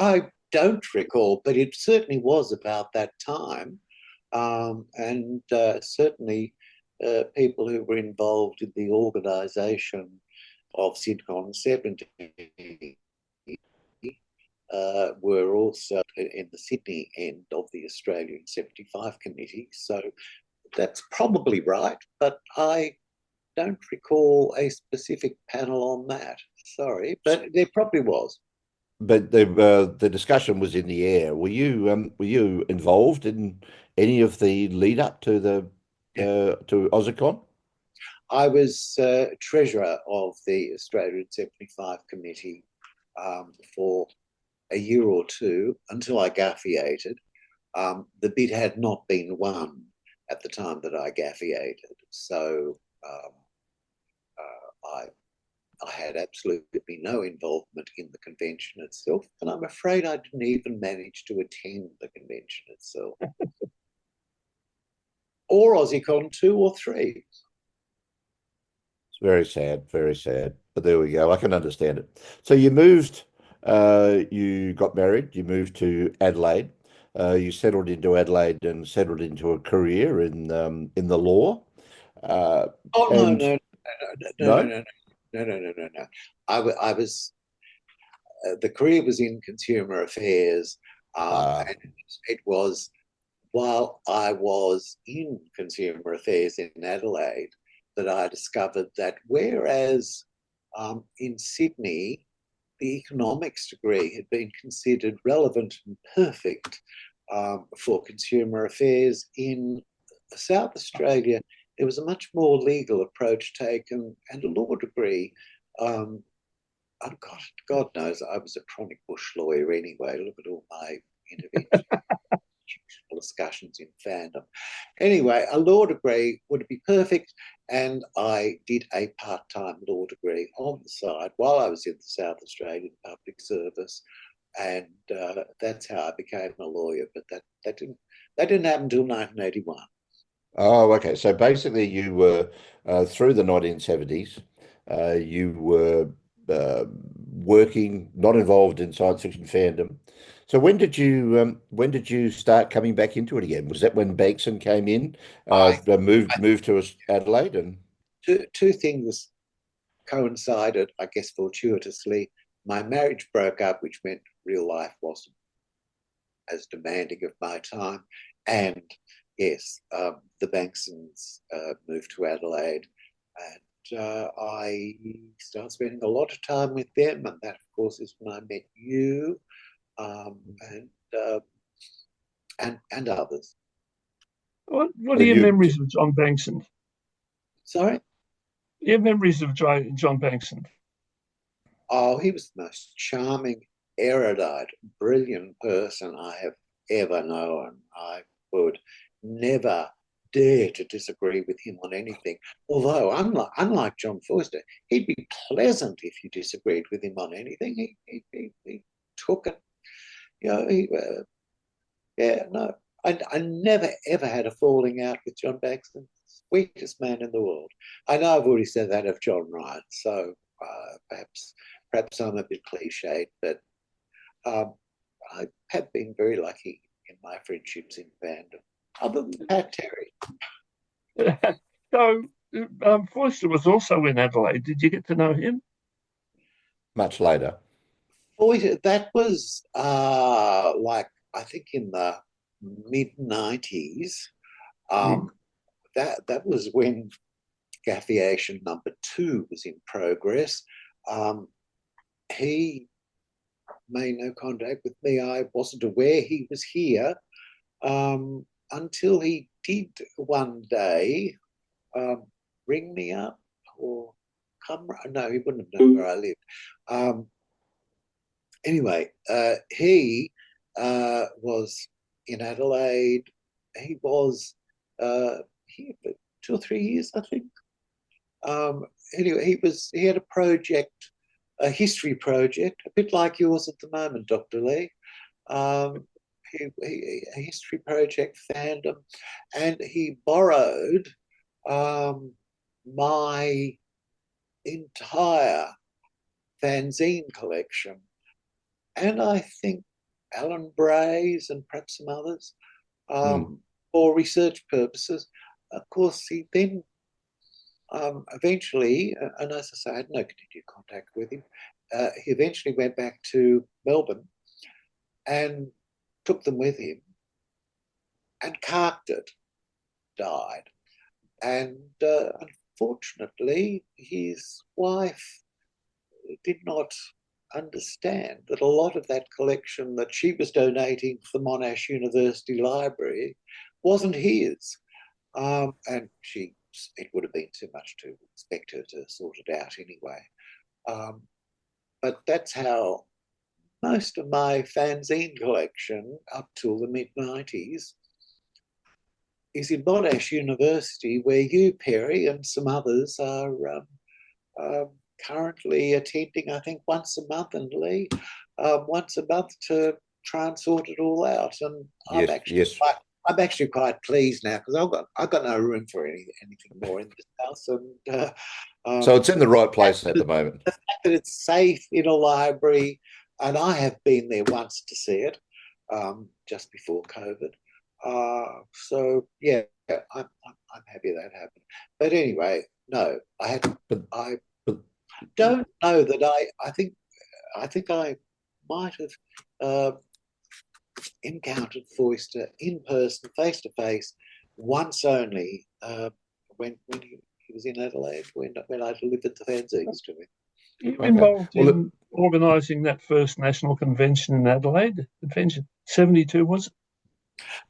I don't recall, but it certainly was about that time. And certainly people who were involved in the organisation of CinCon 70 were also in the Sydney end of the Australian 75 committee. So that's probably right, but I don't recall a specific panel on that. Sorry, but there probably was. But the discussion was in the air. Were you involved in any of the lead up to to AussiCon? I was treasurer of the Australian 75 committee for a year or two until I gaffiated. The bid had not been won at the time that I gaffiated, so I had absolutely no involvement in the convention itself, and I'm afraid I didn't even manage to attend the convention itself. Or AussieCon 2 or 3. It's very sad, but there we go. I can understand it. So you moved, you got married, you moved to Adelaide. you settled into Adelaide and settled into a career in the law. Oh and no. I was the career was in consumer affairs, and it was while I was in consumer affairs in Adelaide that I discovered that whereas in Sydney the economics degree had been considered relevant and perfect for consumer affairs, in South Australia there was a much more legal approach taken, and a law degree. Oh God knows I was a chronic bush lawyer anyway. Look at all my interventions, discussions in fandom. Anyway, a law degree would be perfect, and I did a part-time law degree on the side while I was in the South Australian Public Service, and that's how I became a lawyer. But that didn't happen until 1981. Oh, okay. So basically, you were through the 1970s. You were working, not involved in science fiction fandom. So when did you start coming back into it again? Was that when Bankson came in, moved to Adelaide, and two things coincided, I guess, fortuitously. My marriage broke up, which meant real life wasn't as demanding of my time, and yes, the Banksons moved to Adelaide, and I started spending a lot of time with them, and that, of course, is when I met you, and others. What are your memories of John Bankson? Sorry? Your memories of John Bankson? Oh, he was the most charming, erudite, brilliant person I have ever known. I would never dare to disagree with him on anything. Although, unlike John Forster, he'd be pleasant if you disagreed with him on anything. He took it. No. I never, ever had a falling out with John Bankson. Sweetest man in the world. I know I've already said that of John Ryan, so perhaps I'm a bit cliched, but I have been very lucky in my friendships in fandom, other than Pat Terry. So, Forster was also in Adelaide. Did you get to know him? much later? That was I think in the mid-90s. That was when Gaffiation #2 was in progress. He made no contact with me. I wasn't aware he was here until he did one day ring me up or come. No, he wouldn't have known where I lived. Anyway, he was in Adelaide. He was here for 2 or 3 years, I think. Anyway, he had a project, a history project, a bit like yours at the moment, Dr. Leigh. A history project, Fandom, and he borrowed my entire fanzine collection, and I think Alan Bray's and perhaps some others, for research purposes. Of course, he then eventually, and as I say, I had no continued contact with him, he eventually went back to Melbourne and took them with him, and Carpted died. And unfortunately, his wife did not understand that a lot of that collection that she was donating for the Monash University Library wasn't his. And it would have been too much to expect her to sort it out anyway. But that's how most of my fanzine collection up till the mid-90s is in Monash University, where you, Perry, and some others are currently attending, I think, once a month, and Leigh, once a month to try and sort it all out. And I'm actually quite pleased now, because I've got no room for anything more in this house. And so it's in the right place at the moment. The fact that it's safe in a library, and I have been there once to see it, just before COVID. So yeah, I'm happy that happened. But anyway, no, I don't know that I think I might have encountered Foister in person, face to face, once only, when he was in Adelaide, when I delivered the fanzines to him. You involved in organising that first national convention in Adelaide, convention 72, was it?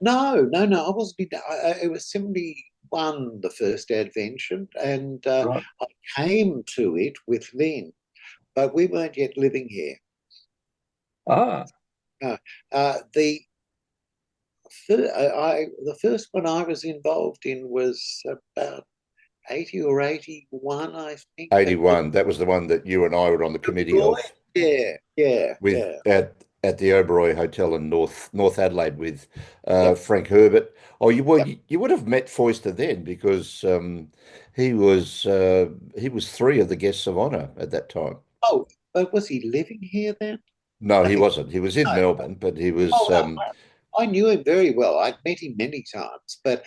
No, I wasn't. It was 71, the first advention, and Right. I came to it with Lynn, but we weren't yet living here. The first one I was involved in was about 80 or 81, I think. 81. That was the one that you and I were on the committee of. Yeah. At the Oberoi Hotel in North Adelaide with Frank Herbert. Oh, you would have met Foister then, because he was 3 of the guests of honour at that time. Oh, but was he living here then? No, he wasn't. He was in Melbourne, but he was. I knew him very well. I'd met him many times, but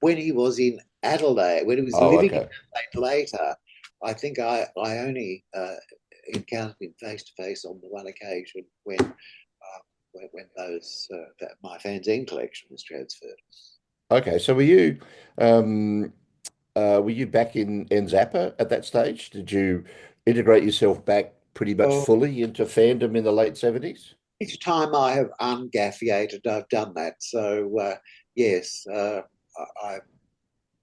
when he was in Adelaide, when he was living in Adelaide later, I think I only encountered him face to face on the one occasion when my fanzine collection was transferred. Okay, so were you back in ANZAPA at that stage? Did you integrate yourself back pretty much fully into fandom in the late 70s? Each time I have ungaffiated, I've done that. So yes, I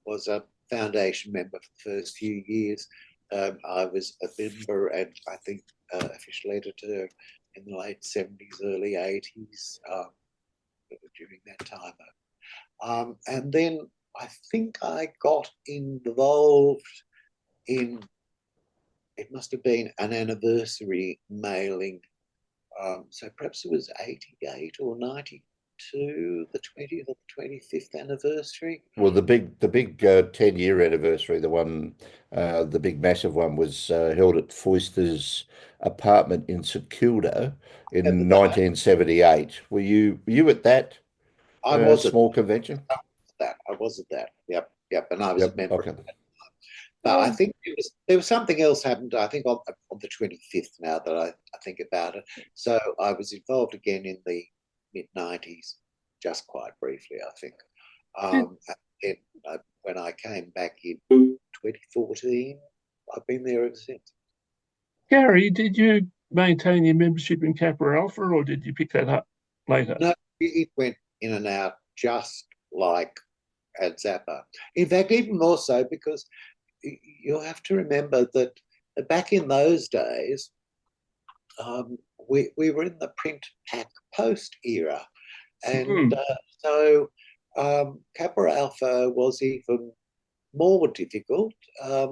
was a foundation member for the first few years. I was a member and I think official editor in the late 70s, early 80s, during that time. And then I think I got involved in, it must have been an anniversary mailing. So perhaps it was 88 or 92, the 20th or the 25th anniversary. Well, the big 10-year anniversary, the big massive one, was held at Foister's apartment in St Kilda in 1978. Were you at that small convention? I was at that. Yep. And I was a member. Okay. But I think there was something else happened, I think, on the 25th, now that I think about it. So I was involved again in the mid-90s, just quite briefly, I think. And then, when I came back in 2014, I've been there ever since. Gary, did you maintain your membership in CAPA-alpha, or did you pick that up later? No, it went in and out just like ANZAPA. In fact, even more so, because you have to remember that back in those days, we were in the print pack post era. And so CAPA-alpha was even more difficult. I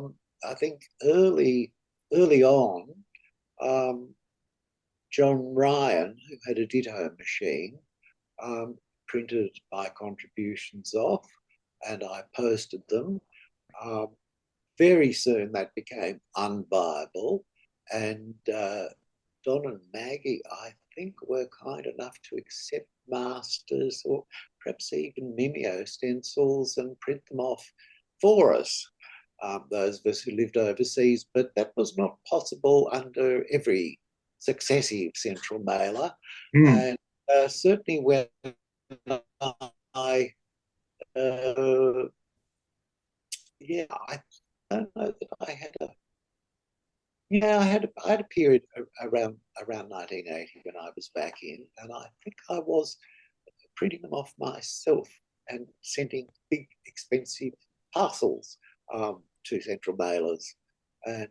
think early on, John Ryan, who had a ditto machine, printed my contributions off, and I posted them. Very soon that became unviable, and Don and Maggie, I think, were kind enough to accept masters or perhaps even Mimeo stencils and print them off for us, those of us who lived overseas. But that was not possible under every successive central mailer. And certainly when I don't know that I had I had a period around 1980 when I was back in, and I think I was printing them off myself and sending big, expensive parcels to central mailers. And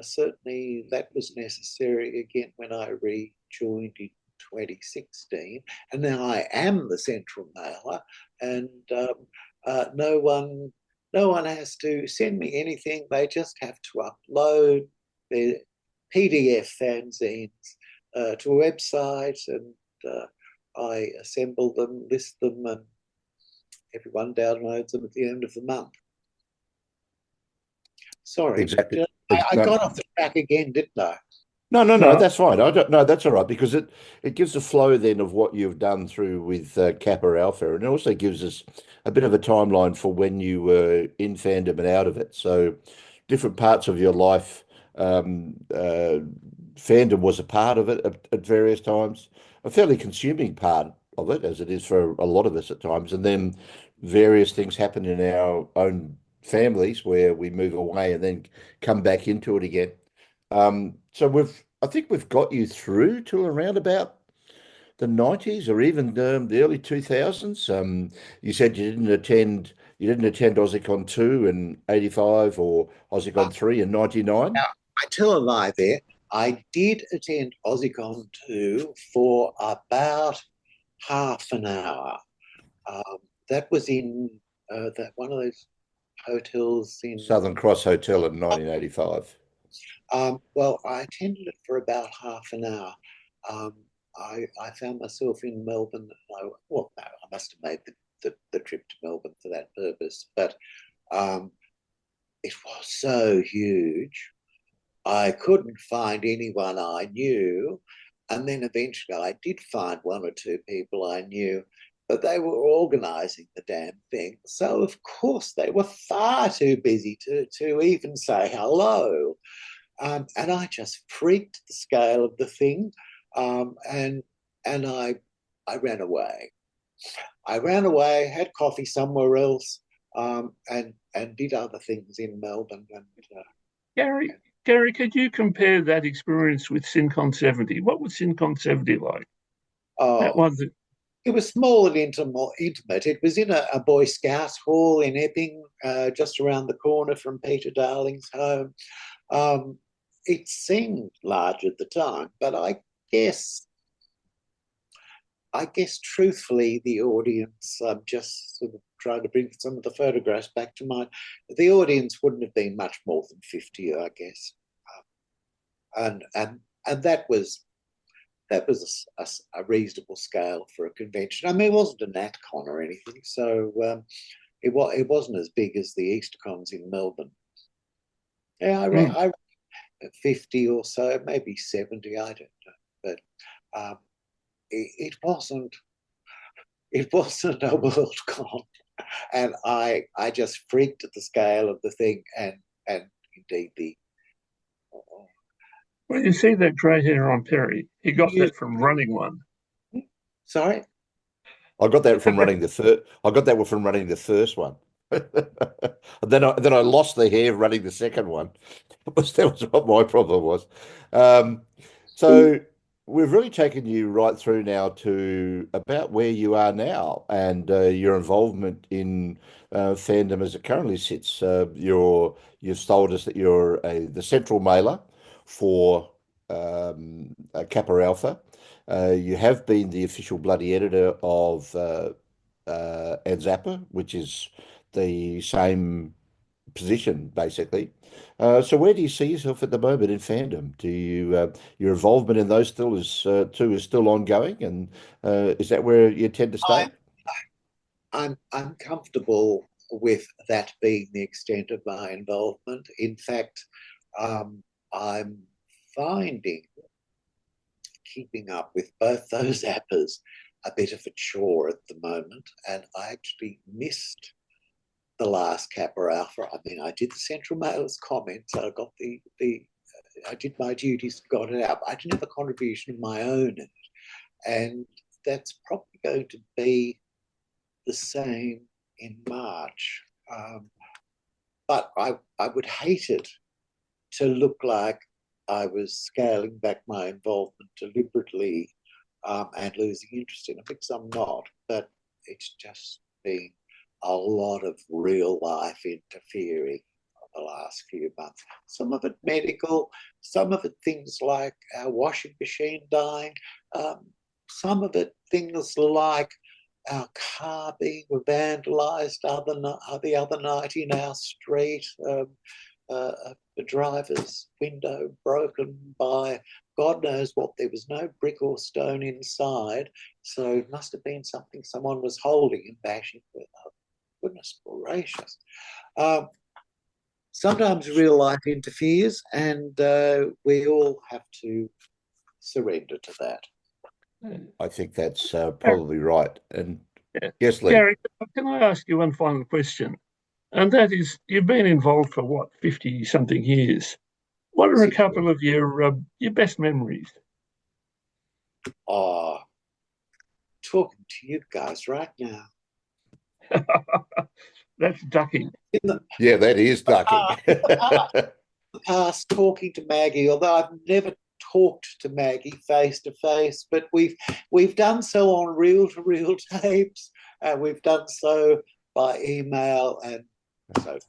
certainly that was necessary again when I rejoined in 2016. And now I am the central mailer, and no one has to send me anything. They just have to upload their PDF fanzines to a website, and I assemble them, list them, and everyone downloads them at the end of the month. Sorry, exactly. I got off the track again, didn't I? No, that's fine. I don't know. That's all right because it gives a flow then of what you've done through with CAPA-alpha, and it also gives us a bit of a timeline for when you were in fandom and out of it. So different parts of your life, fandom was a part of it at various times, a fairly consuming part of it, as it is for a lot of us at times, and then various things happen in our own families where we move away and then come back into it again. So I think we've got you through till around about the 90s or even the early 2000s. You said you didn't attend AussieCon 2 in 85 or AussieCon 3 in 99. Now, I tell a lie there. I did attend AussieCon 2 for about half an hour. That was in one of those hotels in Southern Cross Hotel in 1985. Well, I attended it for about half an hour. I found myself in Melbourne. No, I must have made the trip to Melbourne for that purpose, but it was so huge. I couldn't find anyone I knew. And then eventually I did find one or two people I knew, but they were organising the damn thing. So, of course, they were far too busy to even say hello. And I just freaked the scale of the thing, and I ran away. I ran away, had coffee somewhere else, and did other things in Melbourne. And Gary, could you compare that experience with SynCon 70? What was SynCon 70 like? That was it. It was small and intimate. It was in a Boy Scout hall in Epping, just around the corner from Peter Darling's home. It seemed large at the time, but I guess truthfully, the audience, I'm just sort of trying to bring some of the photographs back to mind. The audience wouldn't have been much more than 50, I guess, and that was a reasonable scale for a convention. I mean, it wasn't an AtCon or anything, so it wasn't as big as the Eastercons in Melbourne. Yeah, I 50 or so, maybe 70, I don't know. But it wasn't a WorldCon. And I just freaked at the scale of the thing and indeed the... Well, you see that grey hair on Perry. He got that from running one. Sorry? I got that from running the first one. then I lost the hair running the second one. That was what my problem was. So we've really taken you right through now to about where you are now and your involvement in fandom as it currently sits. You've told us that you're the central mailer for CAPA-alpha. You have been the official bloody editor of ANZAPA, which is the same position basically. So where do you see yourself at the moment in fandom? Do you your involvement in those is still ongoing, and is that where you tend to stay? I'm comfortable with that being the extent of my involvement. In fact, I'm finding keeping up with both those APAs a bit of a chore at the moment, and I actually missed the last CAPA-alpha. I mean, I did the Central Mailers comments. I got I did my duties, got it out. I didn't have a contribution of my own in it, and that's probably going to be the same in March. But I would hate it to look like I was scaling back my involvement deliberately and losing interest in it, because I'm not. But it's just been a lot of real life interfering the last few months. Some of it medical, some of it things like our washing machine dying, some of it things like our car being vandalised the other night in our street, the driver's window broken by God knows what. There was no brick or stone inside, so it must have been something someone was holding and bashing with. Goodness gracious. sometimes real life interferes, and we all have to surrender to that. I think that's probably right. And yes, Leigh. Gary, can I ask you one final question? And that is, you've been involved for what, 50-something years? What are a couple of your best memories? Oh, talking to you guys right now. That's ducking. Yeah, that is ducking. Past talking to Maggie, although I've never talked to Maggie face to face, but we've done so on reel-to-reel tapes, and we've done so by email and so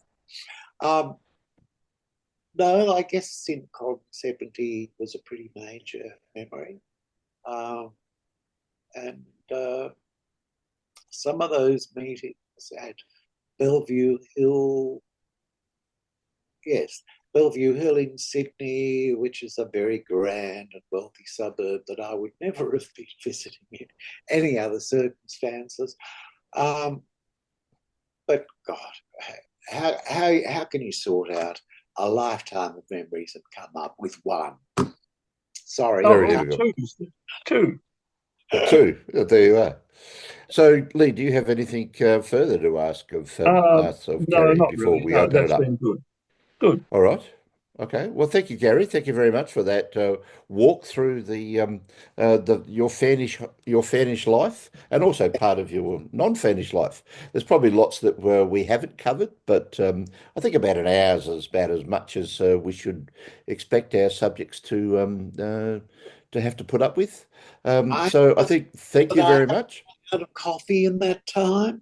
forth. No, I guess SynCon 70 was a pretty major memory. And some of those meetings at Bellevue Hill, yes, Bellevue Hill in Sydney, which is a very grand and wealthy suburb that I would never have been visiting in any other circumstances. But God, how can you sort out a lifetime of memories and come up with one? Sorry. Two. Two. There you are. So, Leigh, do you have anything further to ask of Gary before we open it up? Been good. All right. Okay. Well, thank you, Gary. Thank you very much for that walk through your Fanish life, and also part of your non-Fanish life. There's probably lots that we haven't covered, but I think about an hour's is about as much as we should expect our subjects to have to put up with. So I think thank you very much. Out of coffee in that time.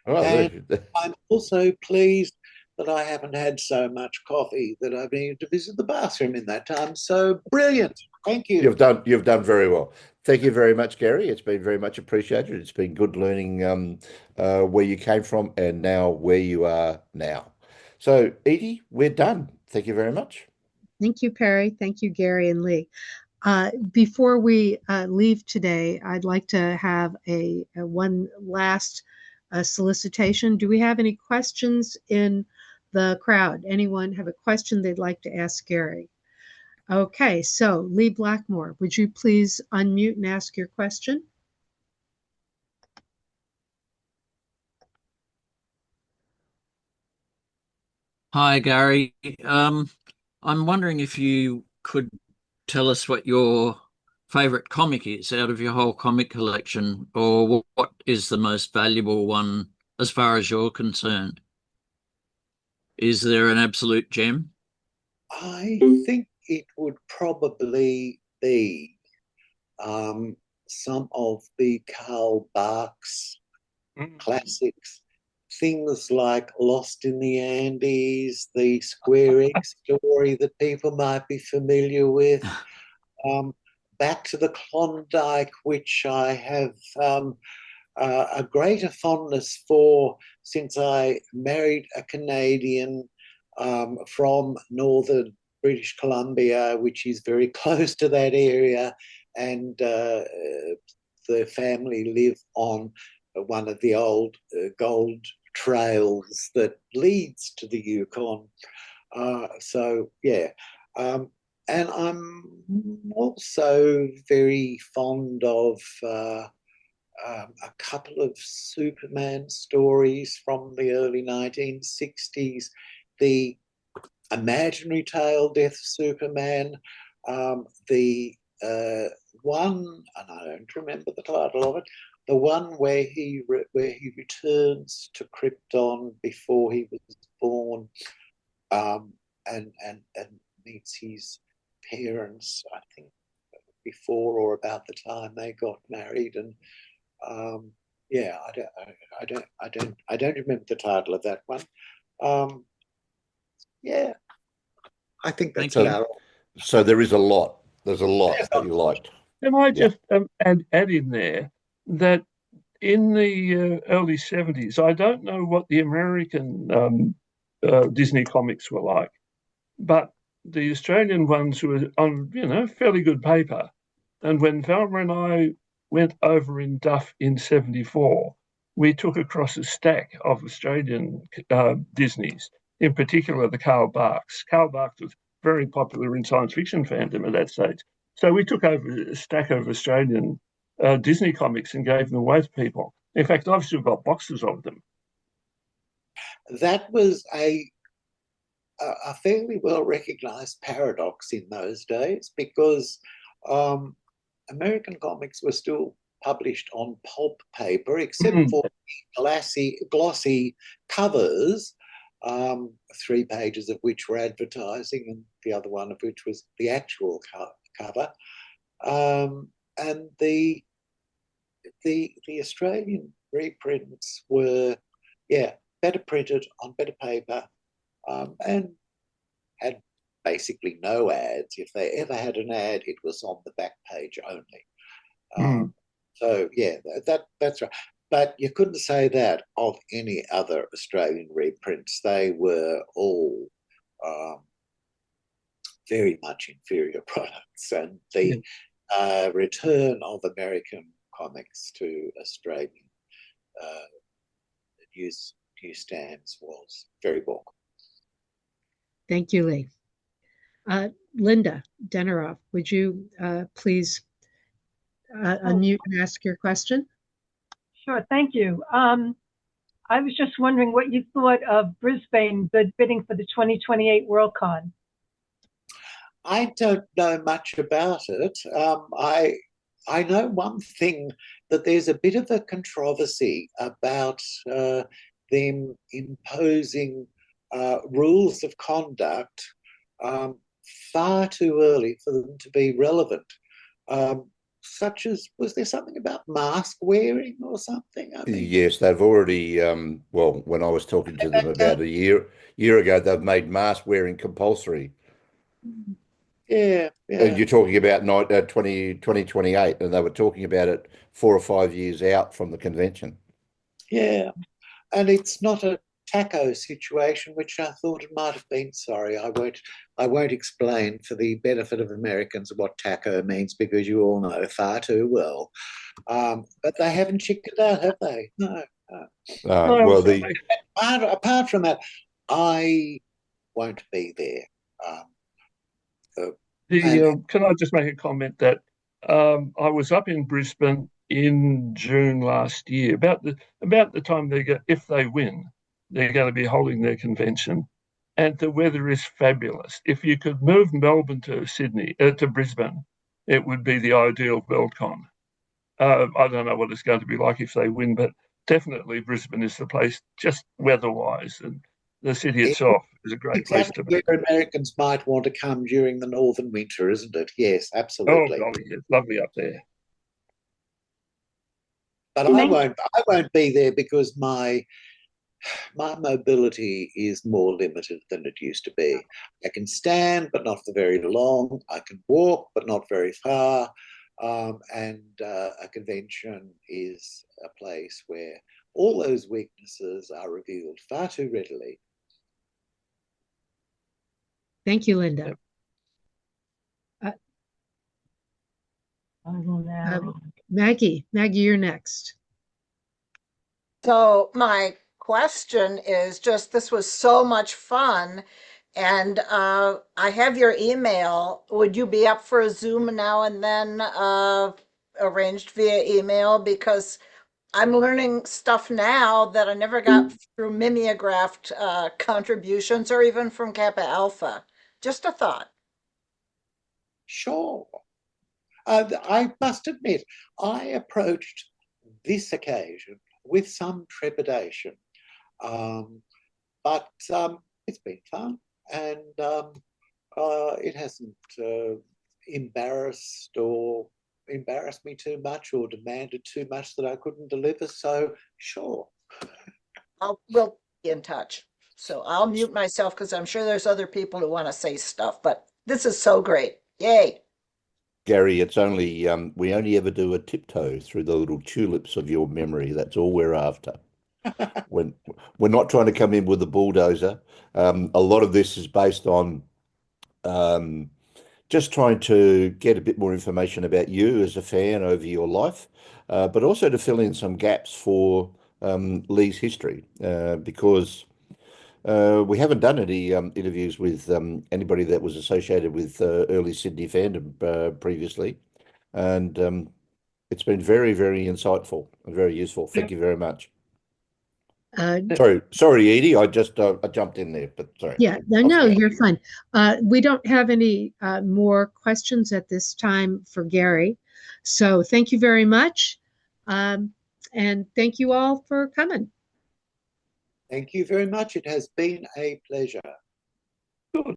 Oh, and I'm also pleased that I haven't had so much coffee that I've been able to visit the bathroom in that time. So brilliant. Thank you. You've done very well. Thank you very much, Gary. It's been very much appreciated. It's been good learning where you came from and now where you are now. So, Edie, we're done. Thank you very much. Thank you, Perry. Thank you, Gary and Leigh. Before we leave today, I'd like to have a one last solicitation. Do we have any questions in the crowd? Anyone have a question they'd like to ask Gary? Okay, so Leigh Blackmore, would you please unmute and ask your question? Hi, Gary. I'm wondering if you could tell us what your favorite comic is out of your whole comic collection, or what is the most valuable one as far as you're concerned. Is there an absolute gem? I think it would probably be some of the Karl Barks classics, things like Lost in the Andes, the Square Egg story that people might be familiar with, Back to the Klondike, which I have a greater fondness for since I married a Canadian from northern British Columbia, which is very close to that area, and the family live on one of the old gold trails that leads to the Yukon. So, yeah. And I'm also very fond of a couple of Superman stories from the early 1960s. The imaginary tale, Death of Superman, the one, and I don't remember the title of it, the one where he returns to Krypton before he was born, and meets his parents, I think before or about the time they got married, and yeah, I don't remember the title of that one. Yeah, I think that's about all. So there is a lot. There's a lot that you liked. Can I just add in there that in the early 70s, I don't know what the American Disney comics were like, but the Australian ones were on, fairly good paper. And when Velma and I went over in Duff in 74, we took across a stack of Australian Disneys. in particular the Carl Barks. Carl Barks was very popular in science fiction fandom at that stage. So we took over a stack of Australian Disney comics and gave them away to people. In fact, I've still got boxes of them. That was a fairly well-recognised paradox in those days, because American comics were still published on pulp paper, except for glossy covers, 3 pages of which were advertising and the other one of which was the actual cover. And the Australian reprints were, better printed on better paper, and had basically no ads. If they ever had an ad, it was on the back page only. So that's right. But you couldn't say that of any other Australian reprints. They were all very much inferior products, and the return of American comics to Australian newsstands was very welcome. Thank you, Leigh. Linda Deneroff, would you please unmute and ask your question? Sure, thank you. I was just wondering what you thought of Brisbane bidding for the 2028 Worldcon. I don't know much about it. I know one thing, that there's a bit of a controversy about them imposing rules of conduct far too early for them to be relevant. Such as, was there something about mask wearing or something? Yes, they've already, well, when I was talking to them about a year ago, they've made mask wearing compulsory. Yeah. You're talking about 2028, and they were talking about it 4 or 5 years out from the convention. Yeah, and it's not a taco situation, which I thought it might have been. Sorry, I won't explain for the benefit of Americans what taco means, because you all know far too well. But they haven't chickened out, have they? No. Well, apart from that, I won't be there. Can I just make a comment that I was up in Brisbane in June last year, about the time if they win, they're going to be holding their convention, and the weather is fabulous. If you could move Melbourne to to Brisbane, it would be the ideal Worldcon. I don't know what it's going to be like if they win, but definitely Brisbane is the place, just weather-wise, and the city itself is a great place to be. Where Americans might want to come during the northern winter, isn't it? Yes, absolutely. Oh, golly, it's lovely up there. But I won't be there because my mobility is more limited than it used to be. I can stand, but not for very long. I can walk, but not very far. And a convention is a place where all those weaknesses are revealed far too readily. Thank you, Linda. Maggie, you're next. So my question is just, this was so much fun, and I have your email. Would you be up for a Zoom now and then, arranged via email? Because I'm learning stuff now that I never got through mimeographed contributions, or even from CAPA-alpha. Just a thought. Sure. I must admit, I approached this occasion with some trepidation, but it's been fun, and it hasn't embarrassed me too much or demanded too much that I couldn't deliver. So sure. We'll be in touch. So I'll mute myself because I'm sure there's other people who want to say stuff, but this is so great. Yay. Gary, it's only we only ever do a tiptoe through the little tulips of your memory. That's all we're after. When we're not trying to come in with a bulldozer. A lot of this is based on just trying to get a bit more information about you as a fan over your life, but also to fill in some gaps for Leigh's history, because We haven't done any interviews with anybody that was associated with early Sydney fandom previously, and it's been very, very insightful and very useful. Thank you very much. Sorry, Edie, I jumped in there, but sorry. Yeah, no, you're fine. We don't have any more questions at this time for Gary, so thank you very much, and thank you all for coming. Thank you very much. It has been a pleasure. Good.